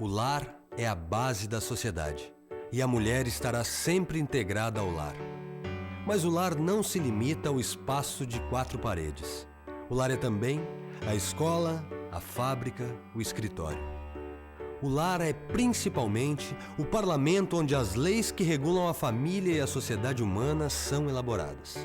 O lar é a base da sociedade e a mulher estará sempre integrada ao lar. Mas o lar não se limita ao espaço de 4 paredes. O lar é também a escola, a fábrica, o escritório. O lar é principalmente o parlamento onde as leis que regulam a família e a sociedade humana são elaboradas.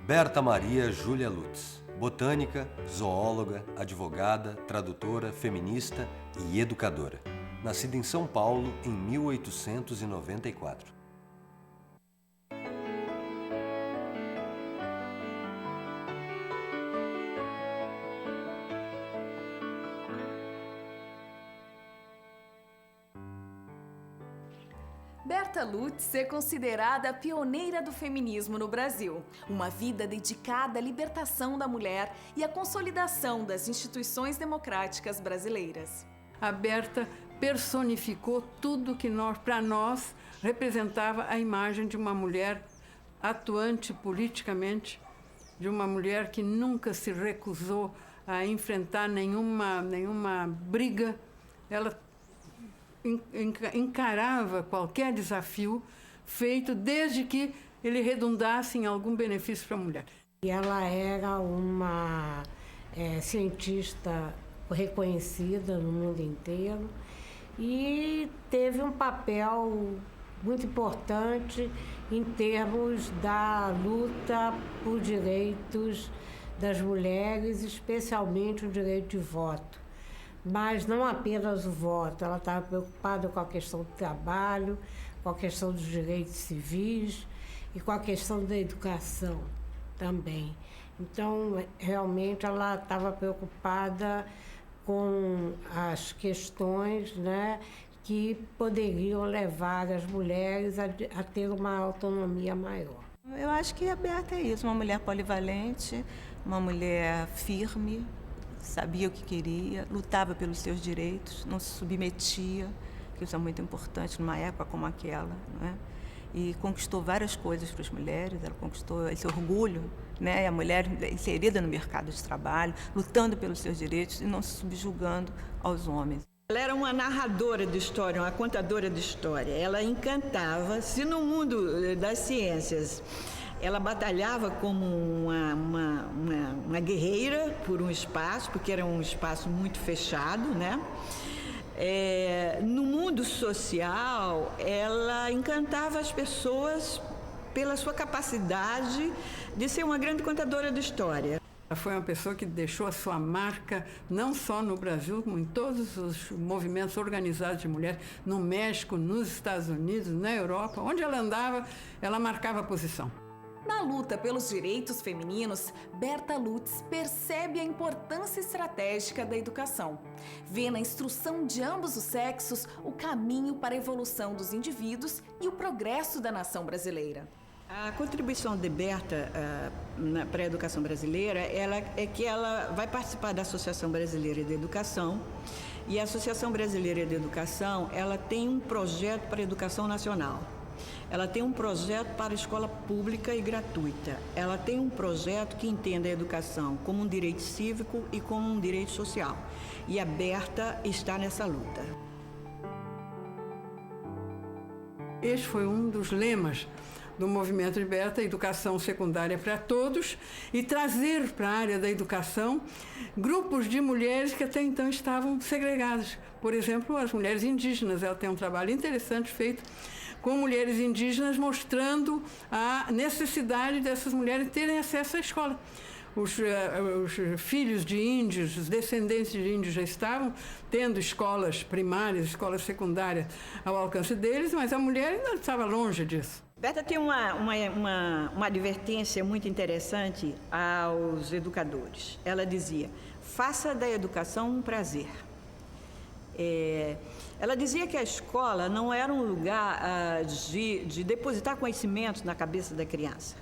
Berta Maria Júlia Lutz, botânica, zoóloga, advogada, tradutora, feminista e educadora. Nascida em São Paulo em 1894. Berta Lutz é considerada a pioneira do feminismo no Brasil. Uma vida dedicada à libertação da mulher e à consolidação das instituições democráticas brasileiras. A Berta personificou tudo que para nós representava a imagem de uma mulher atuante politicamente, de uma mulher que nunca se recusou a enfrentar nenhuma briga. Ela encarava qualquer desafio feito desde que ele redundasse em algum benefício para a mulher. E ela era uma cientista reconhecida no mundo inteiro e teve um papel muito importante em termos da luta por direitos das mulheres, especialmente o direito de voto. Mas não apenas o voto, ela estava preocupada com a questão do trabalho, com a questão dos direitos civis e com a questão da educação também. Então, realmente, ela estava preocupada com as questões, né, que poderiam levar as mulheres a ter uma autonomia maior. Eu acho que a Berta é isso, uma mulher polivalente, uma mulher firme, sabia o que queria, lutava pelos seus direitos, não se submetia, que isso é muito importante numa época como aquela, não é? E conquistou várias coisas para as mulheres, ela conquistou esse orgulho, né? A mulher inserida no mercado de trabalho, lutando pelos seus direitos e não se subjugando aos homens. Ela era uma narradora de história, uma contadora de história. Ela encantava. Se no mundo das ciências ela batalhava como uma guerreira por um espaço, porque era um espaço muito fechado, né? No mundo social, ela encantava as pessoas pela sua capacidade de ser uma grande contadora de história. Ela foi uma pessoa que deixou a sua marca não só no Brasil, como em todos os movimentos organizados de mulheres, no México, nos Estados Unidos, na Europa. Onde ela andava, ela marcava a posição. Na luta pelos direitos femininos, Berta Lutz percebe a importância estratégica da educação. Vê na instrução de ambos os sexos o caminho para a evolução dos indivíduos e o progresso da nação brasileira. A contribuição de Berta para a educação brasileira é que ela vai participar da Associação Brasileira de Educação, e a Associação Brasileira de Educação ela tem um projeto para a educação nacional. Ela tem um projeto para a escola pública e gratuita. Ela tem um projeto que entende a educação como um direito cívico e como um direito social. E a Berta está nessa luta. Este foi um dos lemas do movimento de Berta, educação secundária para todos, e trazer para a área da educação grupos de mulheres que até então estavam segregadas. Por exemplo, as mulheres indígenas. Ela tem um trabalho interessante feito com mulheres indígenas, mostrando a necessidade dessas mulheres terem acesso à escola. Os filhos de índios, os descendentes de índios já estavam tendo escolas primárias, escolas secundárias ao alcance deles, mas a mulher ainda estava longe disso. Berta tem uma advertência muito interessante aos educadores. Ela dizia: faça da educação um prazer. Ela dizia que a escola não era um lugar de depositar conhecimentos na cabeça da criança.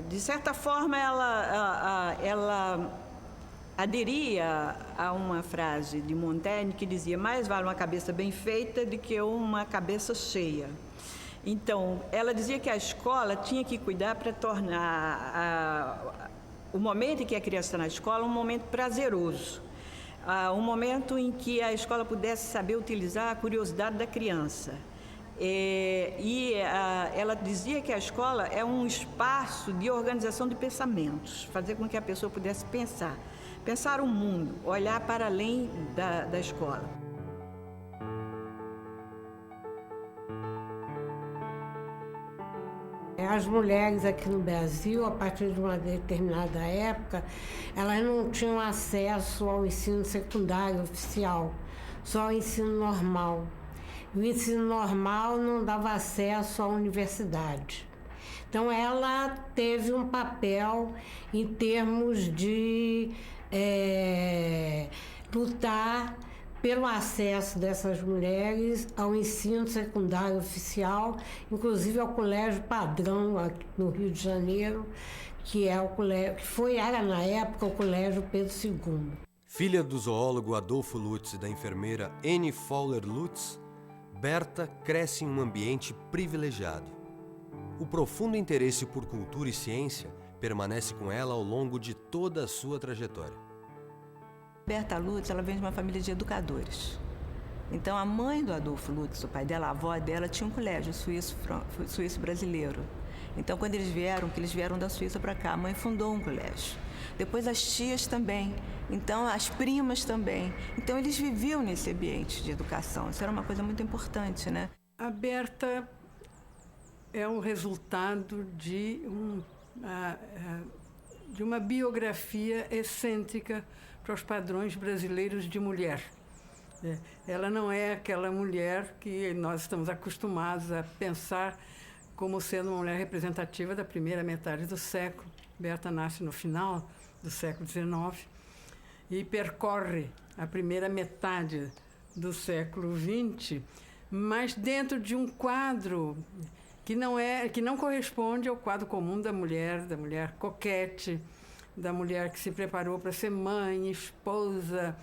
De certa forma, ela aderia a uma frase de Montaigne que dizia: mais vale uma cabeça bem feita do que uma cabeça cheia. Então, ela dizia que a escola tinha que cuidar para tornar o momento em que a criança está na escola um momento prazeroso. um momento em que a escola pudesse saber utilizar a curiosidade da criança. Ela dizia que a escola é um espaço de organização de pensamentos, fazer com que a pessoa pudesse pensar o mundo, olhar para além da escola. As mulheres aqui no Brasil, a partir de uma determinada época, elas não tinham acesso ao ensino secundário oficial, só ao ensino normal. O ensino normal não dava acesso à universidade. Então, ela teve um papel em termos de lutar pelo acesso dessas mulheres ao ensino secundário oficial, inclusive ao colégio padrão aqui no Rio de Janeiro, que era na época o Colégio Pedro II. Filha do zoólogo Adolfo Lutz e da enfermeira Anne Fowler Lutz, Berta cresce em um ambiente privilegiado. O profundo interesse por cultura e ciência permanece com ela ao longo de toda a sua trajetória. Berta Lutz, ela vem de uma família de educadores. Então, a mãe do Adolfo Lutz, o pai dela, a avó dela, tinha um colégio suíço brasileiro. Então, quando eles vieram da Suíça para cá, a mãe fundou um colégio. Depois as tias também, então as primas também. Então, eles viviam nesse ambiente de educação. Isso era uma coisa muito importante, né? A Berta é o resultado de uma biografia excêntrica para os padrões brasileiros de mulher. Ela não é aquela mulher que nós estamos acostumados a pensar como sendo uma mulher representativa da primeira metade do século. Berta nasce no final do século XIX e percorre a primeira metade do século XX, mas dentro de um quadro que não corresponde ao quadro comum da mulher coquete, da mulher que se preparou para ser mãe, esposa,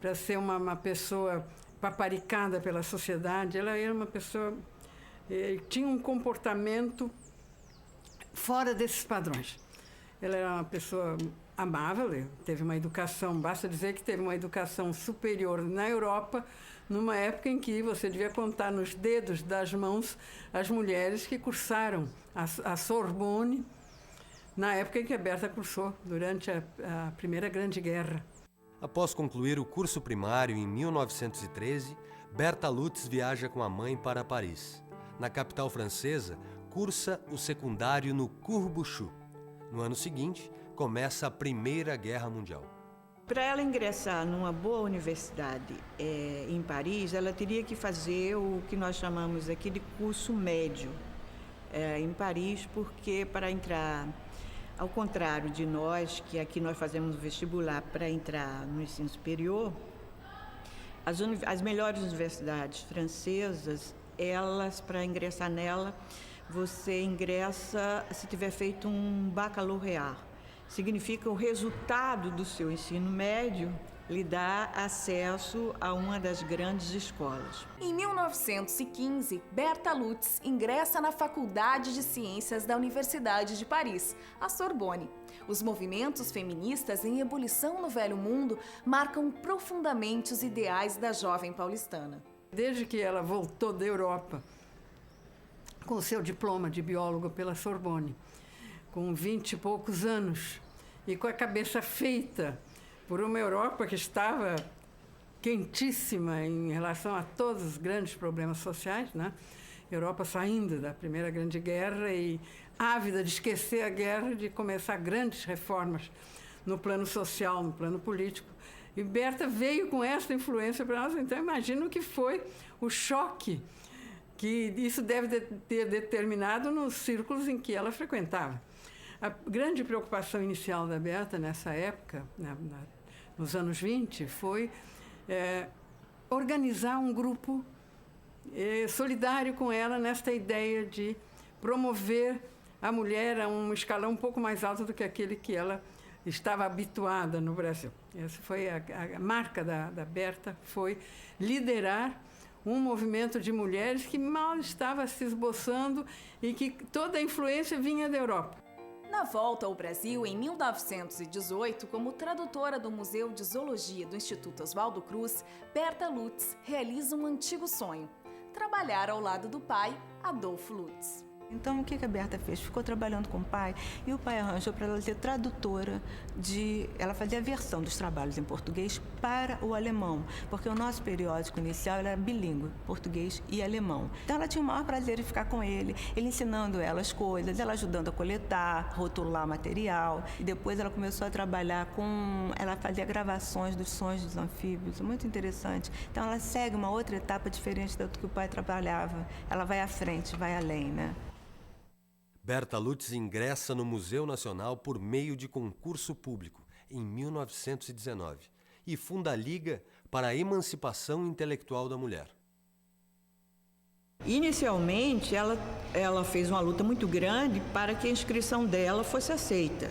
para ser uma pessoa paparicada pela sociedade. Ela era uma pessoa tinha um comportamento fora desses padrões. Ela era uma pessoa amável, teve uma educação, basta dizer que teve uma educação superior na Europa, numa época em que você devia contar nos dedos das mãos as mulheres que cursaram a Sorbonne, na época em que a Berta cursou, durante a Primeira Grande Guerra. Após concluir o curso primário em 1913, Berta Lutz viaja com a mãe para Paris. Na capital francesa, cursa o secundário no Cours Bouchot. No ano seguinte, começa a Primeira Guerra Mundial. Para ela ingressar numa boa universidade em Paris, ela teria que fazer o que nós chamamos aqui de curso médio em Paris, porque para entrar, ao contrário de nós, que aqui nós fazemos o vestibular para entrar no ensino superior, as melhores universidades francesas, elas, para ingressar nela, você ingressa se tiver feito um baccalaureat. Significa o resultado do seu ensino médio lhe dá acesso a uma das grandes escolas. Em 1915, Berta Lutz ingressa na Faculdade de Ciências da Universidade de Paris, a Sorbonne. Os movimentos feministas em ebulição no Velho Mundo marcam profundamente os ideais da jovem paulistana. Desde que ela voltou da Europa com o seu diploma de bióloga pela Sorbonne, com 20 e poucos anos, e com a cabeça feita por uma Europa que estava quentíssima em relação a todos os grandes problemas sociais, né? Europa saindo da Primeira Grande Guerra e ávida de esquecer a guerra e de começar grandes reformas no plano social, no plano político. E Berta veio com essa influência para nós. Então, imagino que foi o choque que isso deve ter determinado nos círculos em que ela frequentava. A grande preocupação inicial da Berta nessa época, nos anos 20, foi organizar um grupo solidário com ela nesta ideia de promover a mulher a um escalão um pouco mais alto do que aquele que ela estava habituada no Brasil. Essa foi a marca da Berta, foi liderar um movimento de mulheres que mal estava se esboçando e que toda a influência vinha da Europa. Na volta ao Brasil, em 1918, como tradutora do Museu de Zoologia do Instituto Oswaldo Cruz, Berta Lutz realiza um antigo sonho: trabalhar ao lado do pai, Adolfo Lutz. Então, o que a Berta fez? Ficou trabalhando com o pai e o pai arranjou para ela ser tradutora Ela fazia a versão dos trabalhos em português para o alemão, porque o nosso periódico inicial era bilíngue, português e alemão. Então, ela tinha o maior prazer em ficar com ele ensinando ela as coisas, ela ajudando a coletar, rotular material. E depois ela começou a trabalhar Ela fazia gravações dos sons dos anfíbios, muito interessante. Então, ela segue uma outra etapa diferente do que o pai trabalhava. Ela vai à frente, vai além, né? Berta Lutz ingressa no Museu Nacional por meio de concurso público em 1919 e funda a Liga para a Emancipação Intelectual da Mulher. Inicialmente, ela fez uma luta muito grande para que a inscrição dela fosse aceita.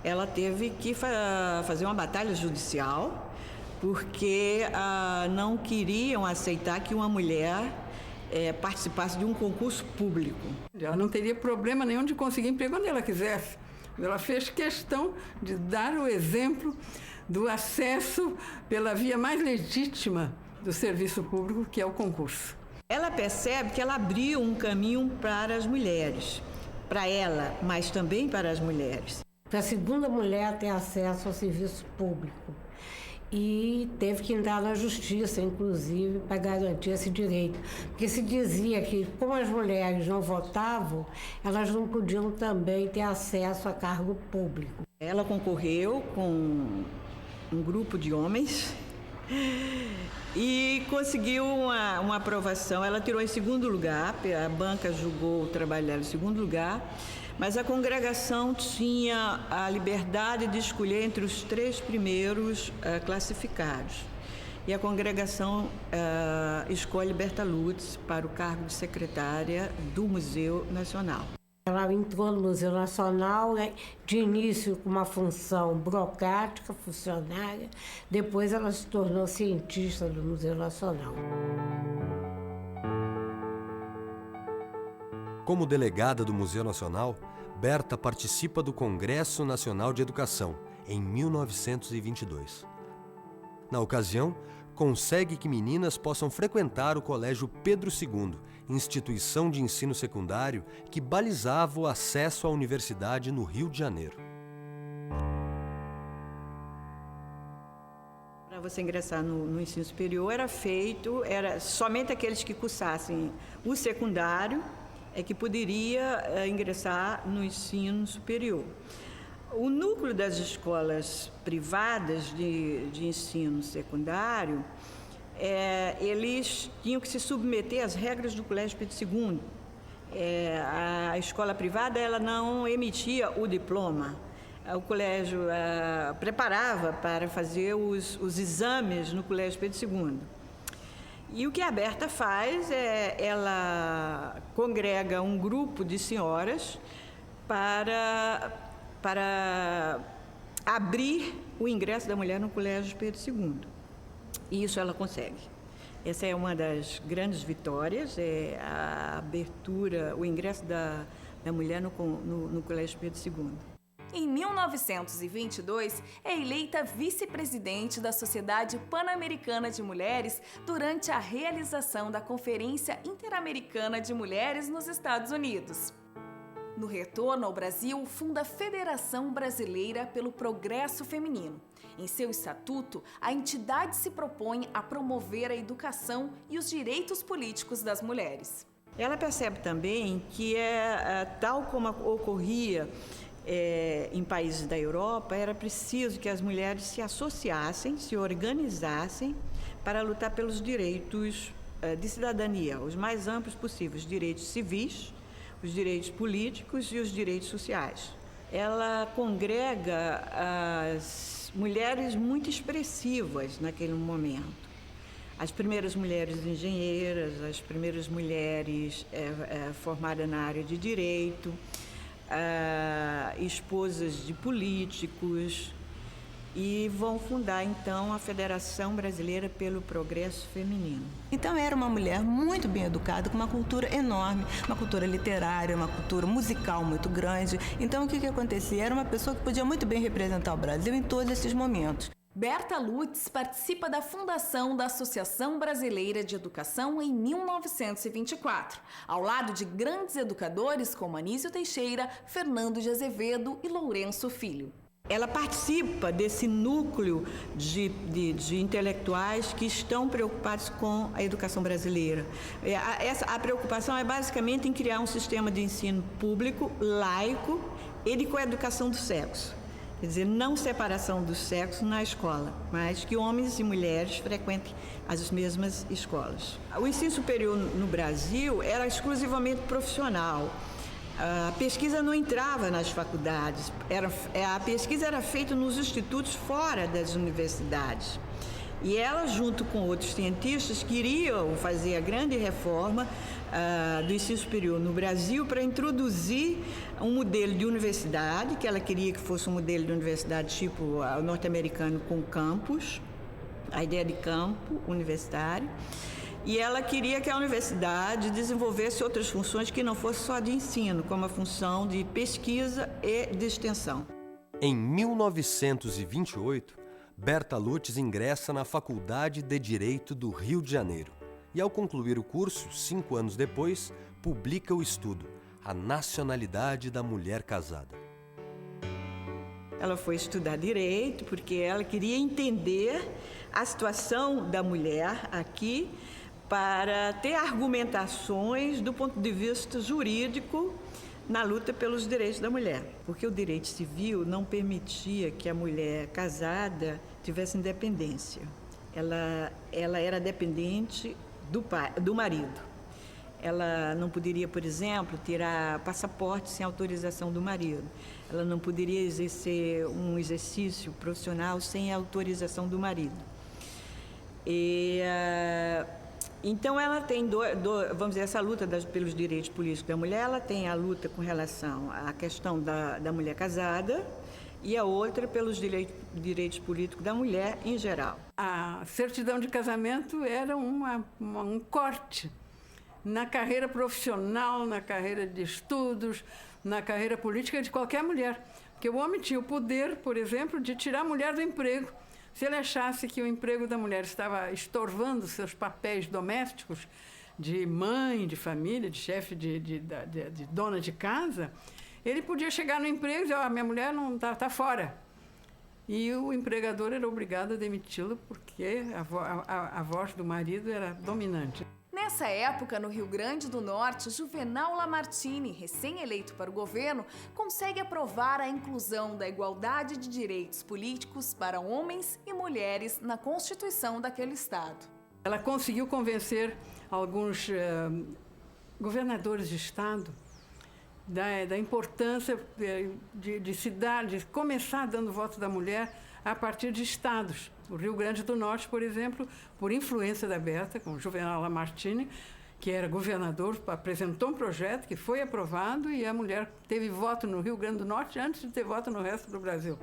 Ela teve que fazer uma batalha judicial porque não queriam aceitar que uma mulher participasse de um concurso público. Ela não teria problema nenhum de conseguir emprego onde ela quisesse. Ela fez questão de dar o exemplo do acesso pela via mais legítima do serviço público, que é o concurso. Ela percebe que ela abriu um caminho para as mulheres, para ela, mas também para as mulheres. Para a segunda mulher ter acesso ao serviço público. E teve que entrar na justiça, inclusive, para garantir esse direito. Porque se dizia que, como as mulheres não votavam, elas não podiam também ter acesso a cargo público. Ela concorreu com um grupo de homens e conseguiu uma aprovação. Ela tirou em segundo lugar, a banca julgou o trabalho dela em segundo lugar, mas a congregação tinha a liberdade de escolher entre os 3 primeiros classificados. E a congregação escolhe Berta Lutz para o cargo de secretária do Museu Nacional. Ela entrou no Museu Nacional, de início com uma função burocrática, funcionária, depois ela se tornou cientista do Museu Nacional. Como delegada do Museu Nacional, Berta participa do Congresso Nacional de Educação, em 1922. Na ocasião, consegue que meninas possam frequentar o Colégio Pedro II, instituição de ensino secundário que balizava o acesso à universidade no Rio de Janeiro. Para você ingressar no ensino superior era somente aqueles que cursassem o secundário que poderia ingressar no ensino superior. O núcleo das escolas privadas de ensino secundário, eles tinham que se submeter às regras do Colégio Pedro II. A escola privada ela não emitia o diploma. O colégio preparava para fazer os exames no Colégio Pedro II. E o que a Berta faz ela congrega um grupo de senhoras para abrir o ingresso da mulher no Colégio Pedro II. E isso ela consegue. Essa é uma das grandes vitórias, a abertura, o ingresso da mulher no Colégio Pedro II. Em 1922, é eleita vice-presidente da Sociedade Pan-Americana de Mulheres durante a realização da Conferência Interamericana de Mulheres nos Estados Unidos. No retorno ao Brasil, funda a Federação Brasileira pelo Progresso Feminino. Em seu estatuto, a entidade se propõe a promover a educação e os direitos políticos das mulheres. Ela percebe também que, tal como ocorria em países da Europa, era preciso que as mulheres se associassem, se organizassem para lutar pelos direitos de cidadania, os mais amplos possíveis, os direitos civis, os direitos políticos e os direitos sociais. Ela congrega as mulheres muito expressivas naquele momento. As primeiras mulheres engenheiras, as primeiras mulheres formadas na área de direito, esposas de políticos e vão fundar, então, a Federação Brasileira pelo Progresso Feminino. Então era uma mulher muito bem educada, com uma cultura enorme, uma cultura literária, uma cultura musical muito grande. Então o que acontecia? Era uma pessoa que podia muito bem representar o Brasil em todos esses momentos. Berta Lutz participa da fundação da Associação Brasileira de Educação em 1924, ao lado de grandes educadores como Anísio Teixeira, Fernando de Azevedo e Lourenço Filho. Ela participa desse núcleo de intelectuais que estão preocupados com a educação brasileira. A preocupação é basicamente em criar um sistema de ensino público, laico e com a educação do sexo. Quer dizer, não separação do sexo na escola, mas que homens e mulheres frequentem as mesmas escolas. O ensino superior no Brasil era exclusivamente profissional. A pesquisa não entrava nas faculdades, a pesquisa era feita nos institutos fora das universidades. E ela, junto com outros cientistas, queriam fazer a grande reforma do ensino superior no Brasil para introduzir um modelo de universidade, que ela queria que fosse um modelo de universidade tipo o norte-americano com campus, a ideia de campo universitário. E ela queria que a universidade desenvolvesse outras funções que não fosse só de ensino, como a função de pesquisa e de extensão. Em 1928, Berta Lutz ingressa na Faculdade de Direito do Rio de Janeiro e, ao concluir o curso, 5 anos depois, publica o estudo A Nacionalidade da Mulher Casada. Ela foi estudar direito porque ela queria entender a situação da mulher aqui para ter argumentações do ponto de vista jurídico na luta pelos direitos da mulher. Porque o direito civil não permitia que a mulher casada tivesse independência. Ela era dependente do marido. Ela não poderia, por exemplo, tirar passaporte sem autorização do marido. Ela não poderia exercer um exercício profissional sem autorização do marido. Então, ela tem, vamos dizer, essa luta pelos direitos políticos da mulher, ela tem a luta com relação à questão da mulher casada e a outra pelos direitos políticos da mulher em geral. A certidão de casamento era um corte na carreira profissional, na carreira de estudos, na carreira política de qualquer mulher. Porque o homem tinha o poder, por exemplo, de tirar a mulher do emprego. Se ele achasse que o emprego da mulher estava estorvando seus papéis domésticos, de mãe, de família, de chefe, de dona de casa, ele podia chegar no emprego e dizer, minha mulher não tá fora. E o empregador era obrigado a demiti-lo porque a voz do marido era dominante. Nessa época, no Rio Grande do Norte, Juvenal Lamartine, recém-eleito para o governo, consegue aprovar a inclusão da igualdade de direitos políticos para homens e mulheres na Constituição daquele estado. Ela conseguiu convencer alguns governadores de estado da importância de começar dando voto da mulher a partir de estados. O Rio Grande do Norte, por exemplo, por influência da Berta, com o Juvenal Lamartine, que era governador, apresentou um projeto que foi aprovado e a mulher teve voto no Rio Grande do Norte antes de ter voto no resto do Brasil.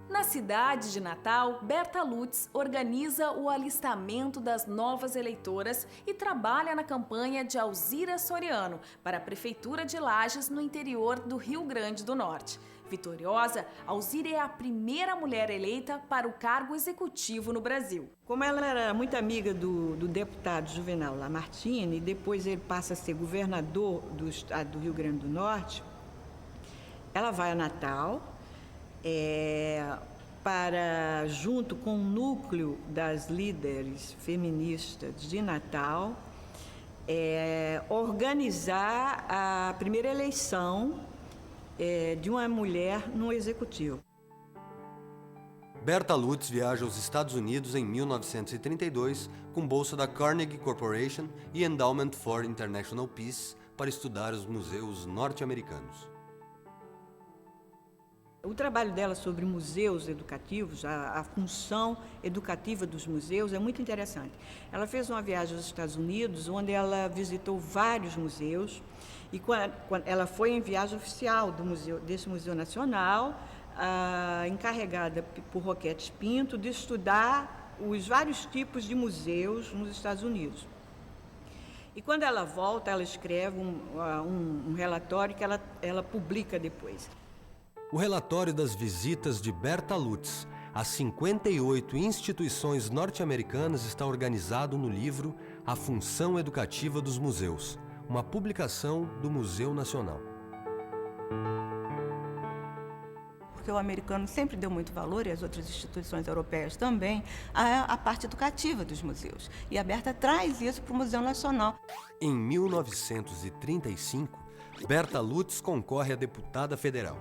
Na cidade de Natal, Berta Lutz organiza o alistamento das novas eleitoras e trabalha na campanha de Alzira Soriano para a Prefeitura de Lages, no interior do Rio Grande do Norte. Vitoriosa, Alzira é a primeira mulher eleita para o cargo executivo no Brasil. Como ela era muito amiga do deputado Juvenal Lamartine, e depois ele passa a ser governador do estado do Rio Grande do Norte, ela vai a Natal, para, junto com o núcleo das líderes feministas de Natal, organizar a primeira eleição de uma mulher no executivo. Berta Lutz viaja aos Estados Unidos em 1932 com bolsa da Carnegie Corporation e Endowment for International Peace para estudar os museus norte-americanos. O trabalho dela sobre museus educativos, a função educativa dos museus é muito interessante. Ela fez uma viagem aos Estados Unidos, onde ela visitou vários museus, e quando ela foi em viagem oficial desse Museu Nacional, encarregada por Roquete Pinto de estudar os vários tipos de museus nos Estados Unidos. E quando ela volta, ela escreve um relatório que ela publica depois. O relatório das visitas de Berta Lutz às 58 instituições norte-americanas está organizado no livro A Função Educativa dos Museus, uma publicação do Museu Nacional. Porque o americano sempre deu muito valor, e as outras instituições europeias também, à parte educativa dos museus. E a Berta traz isso para o Museu Nacional. Em 1935, Berta Lutz concorre a deputada federal.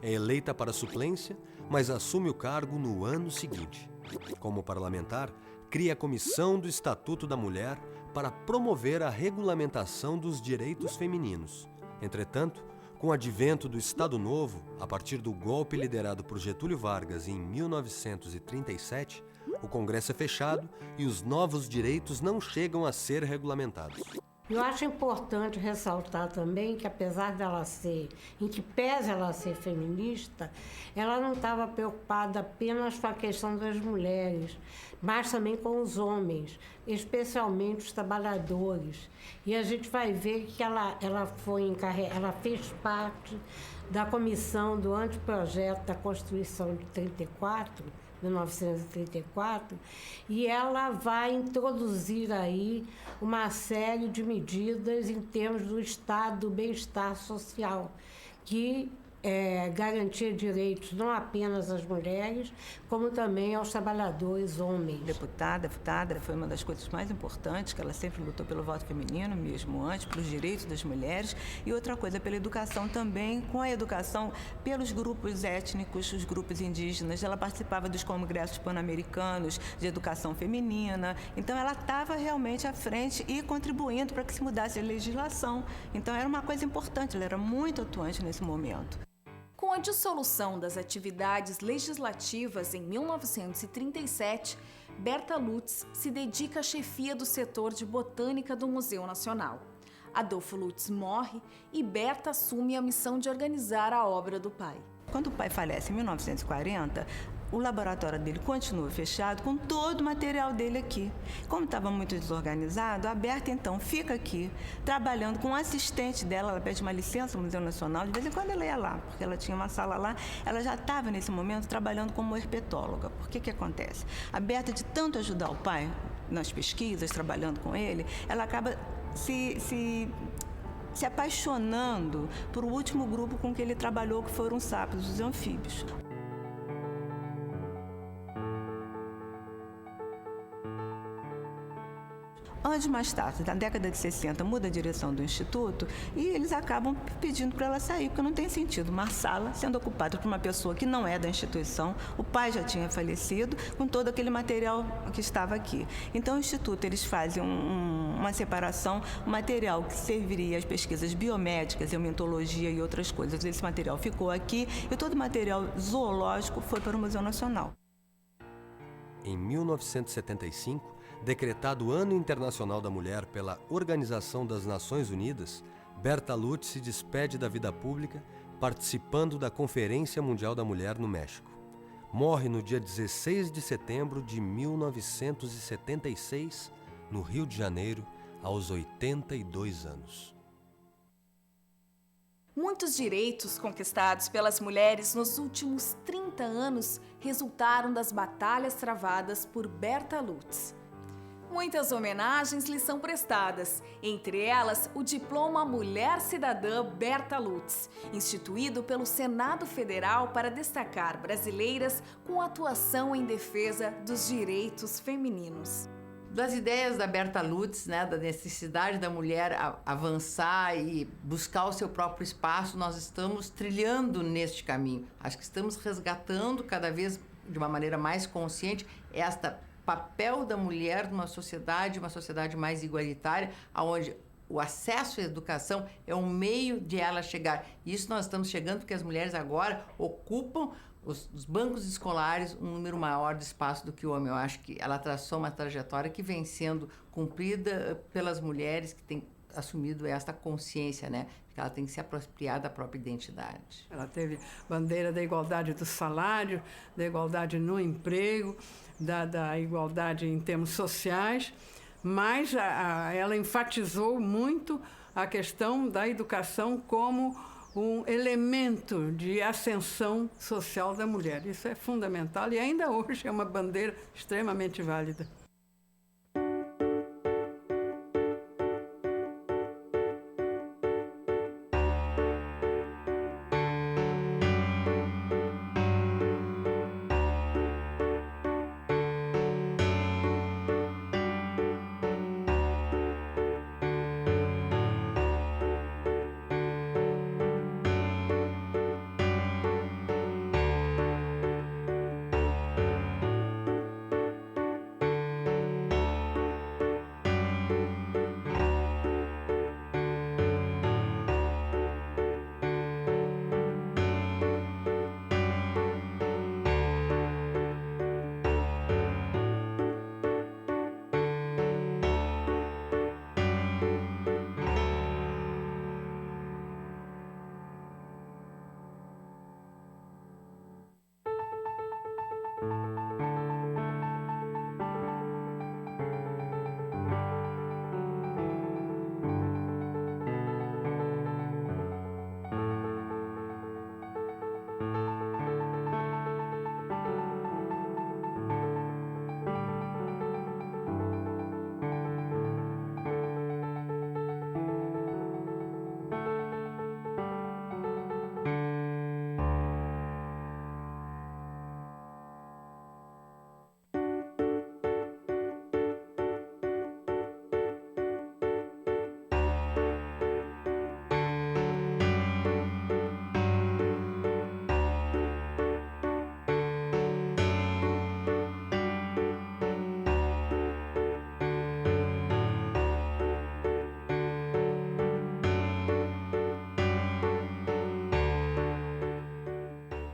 É eleita para a suplência, mas assume o cargo no ano seguinte. Como parlamentar, cria a Comissão do Estatuto da Mulher para promover a regulamentação dos direitos femininos. Entretanto, com o advento do Estado Novo, a partir do golpe liderado por Getúlio Vargas em 1937, o Congresso é fechado e os novos direitos não chegam a ser regulamentados. Eu acho importante ressaltar também que, apesar dela ser, em que pese ela ser feminista, ela não estava preocupada apenas com a questão das mulheres, mas também com os homens, especialmente os trabalhadores. E a gente vai ver que ela fez parte da comissão do anteprojeto da Constituição de 1934, e ela vai introduzir aí uma série de medidas em termos do estado do bem-estar social, que garantir direitos não apenas às mulheres, como também aos trabalhadores homens. Deputada foi uma das coisas mais importantes, que ela sempre lutou pelo voto feminino, mesmo antes, pelos direitos das mulheres, e outra coisa, pela educação também, com a educação pelos grupos étnicos, os grupos indígenas. Ela participava dos congressos pan-americanos de educação feminina, então ela estava realmente à frente e contribuindo para que se mudasse a legislação. Então era uma coisa importante, ela era muito atuante nesse momento. Com a dissolução das atividades legislativas em 1937, Berta Lutz se dedica à chefia do setor de botânica do Museu Nacional. Adolfo Lutz morre e Berta assume a missão de organizar a obra do pai. Quando o pai falece em 1940, o laboratório dele continua fechado com todo o material dele aqui. Como estava muito desorganizado, a Berta então fica aqui, trabalhando com um assistente dela. Ela pede uma licença no Museu Nacional, de vez em quando ela ia lá, porque ela tinha uma sala lá. Ela já estava nesse momento trabalhando como herpetóloga. Por que acontece? A Berta, de tanto ajudar o pai nas pesquisas, trabalhando com ele, ela acaba se apaixonando por o último grupo com que ele trabalhou, que foram os sapos, os anfíbios. Anos mais tarde, na década de 60, muda a direção do Instituto e eles acabam pedindo para ela sair, porque não tem sentido uma sala sendo ocupada por uma pessoa que não é da instituição. O pai já tinha falecido, com todo aquele material que estava aqui. Então, o Instituto, eles fazem uma separação, um material que serviria às pesquisas biomédicas, hematologia e outras coisas. Esse material ficou aqui e todo o material zoológico foi para o Museu Nacional. Em 1975, decretado Ano Internacional da Mulher pela Organização das Nações Unidas, Berta Lutz se despede da vida pública participando da Conferência Mundial da Mulher no México. Morre no dia 16 de setembro de 1976, no Rio de Janeiro, aos 82 anos. Muitos direitos conquistados pelas mulheres nos últimos 30 anos resultaram das batalhas travadas por Berta Lutz. Muitas homenagens lhe são prestadas, entre elas o Diploma Mulher Cidadã Berta Lutz, instituído pelo Senado Federal para destacar brasileiras com atuação em defesa dos direitos femininos. Das ideias da Berta Lutz, né, da necessidade da mulher avançar e buscar o seu próprio espaço, nós estamos trilhando neste caminho. Acho que estamos resgatando cada vez de uma maneira mais consciente esta papel da mulher numa sociedade mais igualitária, onde o acesso à educação é um meio de ela chegar. E isso nós estamos chegando porque as mulheres agora ocupam os bancos escolares um número maior de espaço do que o homem. Eu acho que ela traçou uma trajetória que vem sendo cumprida pelas mulheres que têm assumido esta consciência, né? que ela tem que se apropriar da própria identidade. Ela teve bandeira da igualdade do salário, da igualdade no emprego, da igualdade em termos sociais, mas ela enfatizou muito a questão da educação como um elemento de ascensão social da mulher. Isso é fundamental e ainda hoje é uma bandeira extremamente válida.